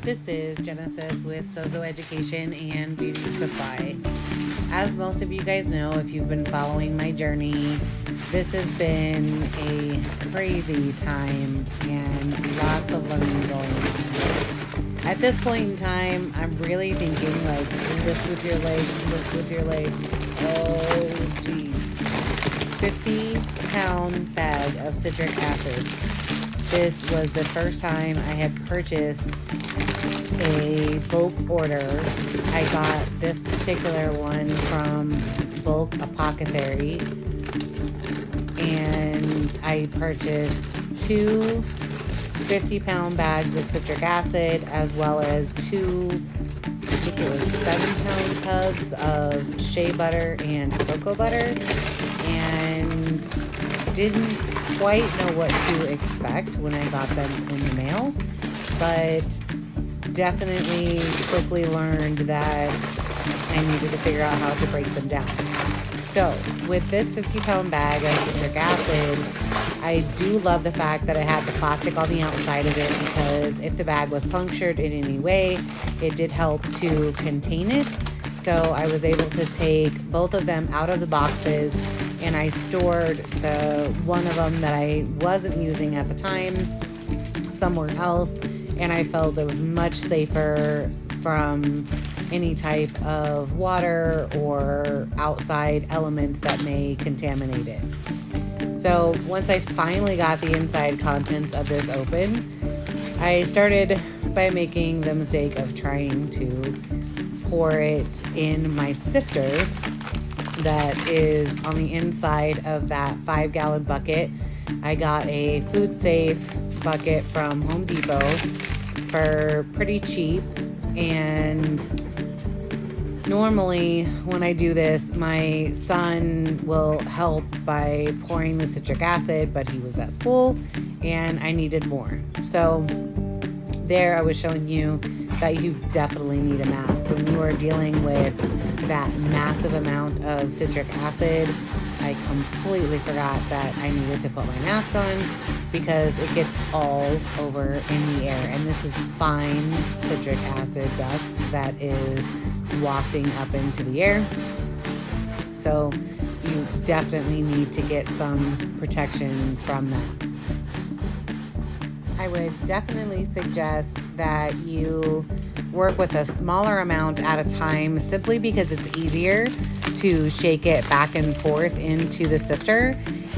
This is Genesis with Sozo Education and Beauty Supply. As most of you guys know, if you've been following my journey, this has been a crazy time and lots of learning going on. At this point in time, I'm really thinking like, lift with your legs, lift with your legs. Oh, geez. 50-pound bag of citric acid. This was the first time I had purchased a bulk order. I got this particular one from Bulk Apothecary, and I purchased two 50-pound bags of citric acid, as well as two, I think it was 7-pound tubs of shea butter and cocoa butter, and didn't quite know what to expect when I got them in the mail, but definitely quickly learned that I needed to figure out how to break them down. So with this 50-pound bag of citric acid, I do love the fact that it had the plastic on the outside of it, because if the bag was punctured in any way, it did help to contain it. So I was able to take both of them out of the boxes, and I stored the one of them that I wasn't using at the time somewhere else, and I felt it was much safer from any type of water or outside elements that may contaminate it. So once I finally got the inside contents of this open, I started by making the mistake of trying to pour it in my sifter that is on the inside of that 5-gallon bucket. I got a food safe bucket from Home Depot for pretty cheap, and normally when I do this, my son will help by pouring the citric acid, but he was at school and I needed more. So there I was showing you that you definitely need a mask when you are dealing with that massive amount of citric acid. I completely forgot that I needed to put my mask on because it gets all over in the air, and this is fine citric acid dust that is wafting up into the air. So you definitely need to get some protection from that. I would definitely suggest that you work with a smaller amount at a time, simply because it's easier to shake it back and forth into the sifter.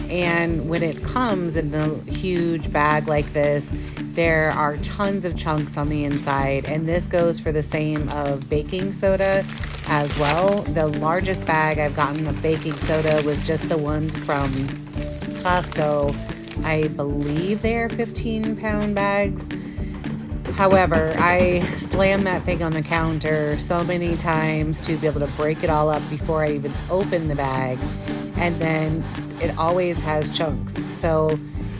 And when it comes in a huge bag like this, there are tons of chunks on the inside, and this goes for the same of baking soda as well. The largest bag I've gotten of baking soda was just the ones from Costco. I believe they're 15-pound bags. However, I slammed that thing on the counter so many times to be able to break it all up before I even open the bag. And then it always has chunks. So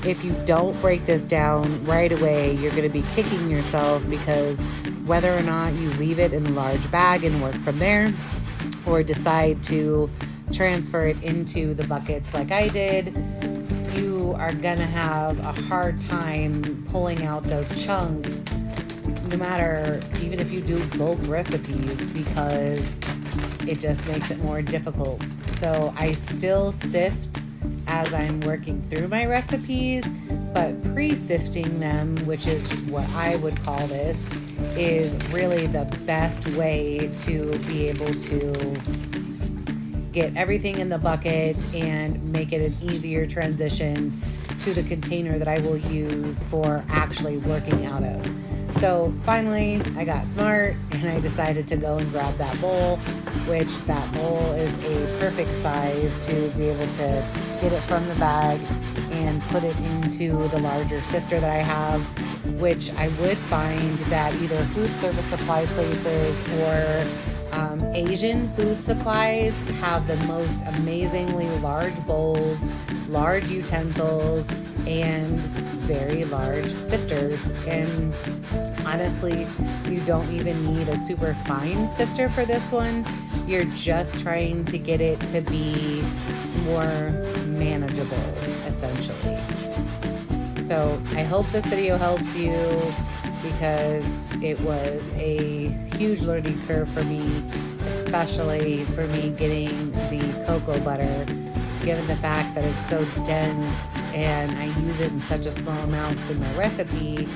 if you don't break this down right away, you're going to be kicking yourself, because whether or not you leave it in a large bag and work from there, or decide to transfer it into the buckets like I did, you are gonna have a hard time pulling out those chunks, no matter, even if you do bulk recipes, because it just makes it more difficult. So I still sift as I'm working through my recipes, but pre-sifting them, which is what I would call this, is really the best way to be able to get everything in the bucket and make it an easier transition to the container that I will use for actually working out of. So finally, I got smart and I decided to go and grab that bowl, which that bowl is a perfect size to be able to get it from the bag and put it into the larger sifter that I have, which I would find that either food service supply places or Asian food supplies have the most amazingly large bowls, large utensils, and very large sifters. And honestly, you don't even need a super fine sifter for this one. You're just trying to get it to be more manageable, essentially. So I hope this video helps you. because it was a huge learning curve for me, especially for me getting the cocoa butter, given the fact that it's so dense and I use it in such a small amounts in my recipe.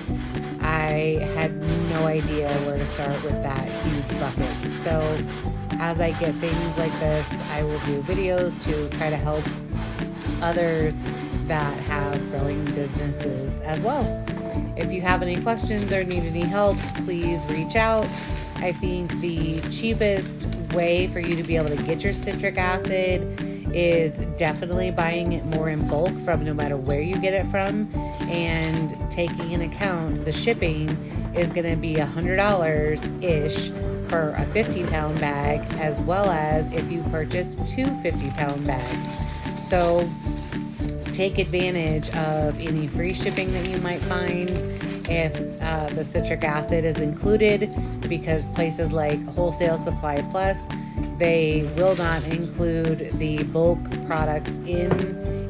I had no idea where to start with that huge bucket. So as I get things like this, I will do videos to try to help others that have growing businesses as well. If you have any questions or need any help, please reach out. I think the cheapest way for you to be able to get your citric acid is definitely buying it more in bulk from no matter where you get it from, and taking into account the shipping is going to be $100-ish for a 50-pound bag, as well as if you purchase 2 50-pound bags. So take advantage of any free shipping that you might find if the citric acid is included, because places like Wholesale Supply Plus, they will not include the bulk products in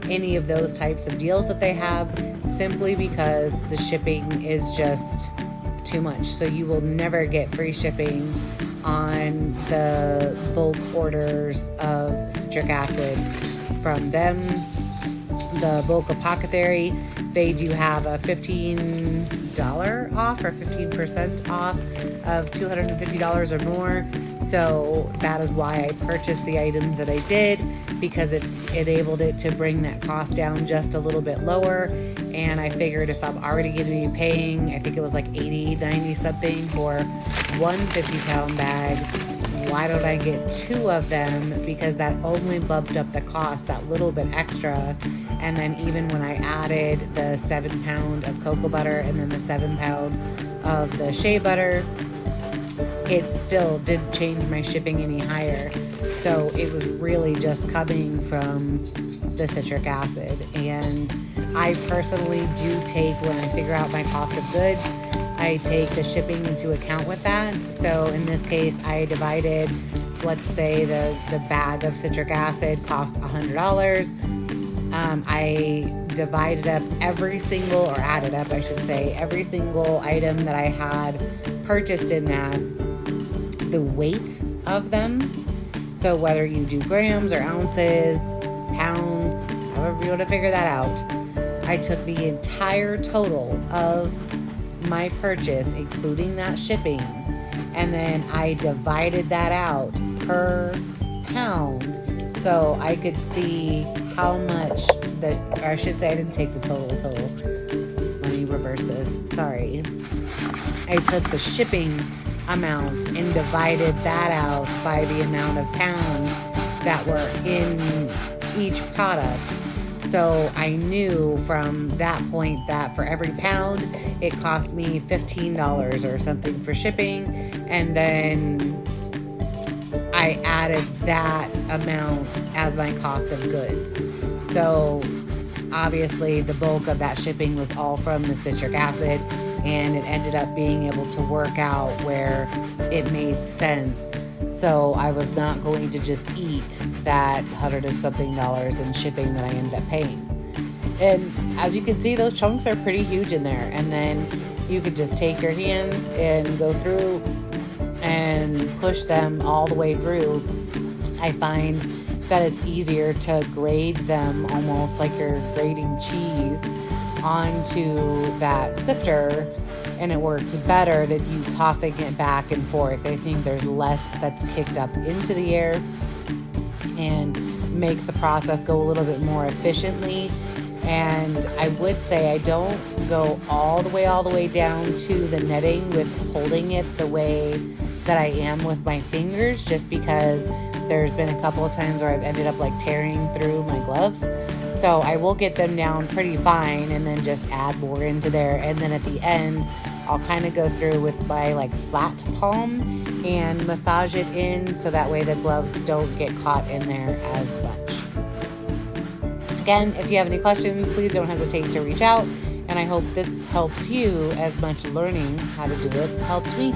any of those types of deals that they have, simply because the shipping is just too much. So you will never get free shipping on the bulk orders of citric acid from them. The bulk apothecary, they do have a $15 off or 15% off of $250 or more. So that is why I purchased the items that I did, because it enabled it to bring that cost down just a little bit lower. And I figured if I'm already going to be paying, I think it was like 80, 90 something for one 50-pound bag, why don't I get 2 of them? Because that only bumped up the cost that little bit extra. And then even when I added the 7 pound of cocoa butter and then the 7 pound of the shea butter, it still didn't change my shipping any higher. So it was really just coming from the citric acid. And I personally do take, when I figure out my cost of goods, I take the shipping into account with that. So in this case, I divided, let's say the bag of citric acid cost $100. I divided up every single, or added up, I should say, every single item that I had purchased in that, the weight of them. So whether you do grams or ounces, pounds, however you want to figure that out, I took the entire total of my purchase, including that shipping, and then I divided that out per pound so I could see how much or I should say I didn't take the total. Let me reverse this. Sorry. I took the shipping amount and divided that out by the amount of pounds that were in each product. So I knew from that point that for every pound, it cost me $15 or something for shipping. And then I added that amount as my cost of goods. So obviously the bulk of that shipping was all from the citric acid, and it ended up being able to work out where it made sense. So I was not going to just eat that $100 and something in shipping that I ended up paying. And as you can see, those chunks are pretty huge in there. And then you could just take your hands and go through and push them all the way through. I find that it's easier to grade them almost like you're grading cheese onto that sifter, and it works better than you tossing it back and forth. I think there's less that's kicked up into the air and makes the process go a little bit more efficiently. And I would say I don't go all the way down to the netting with holding it the way that I am with my fingers, just because there's been a couple of times where I've ended up like tearing through my gloves. So I will get them down pretty fine and then just add more into there. And then at the end, I'll kind of go through with my like flat palm and massage it in so that way the gloves don't get caught in there as much. Again, if you have any questions, please don't hesitate to reach out. And I hope this helps you as much learning how to do it helps me.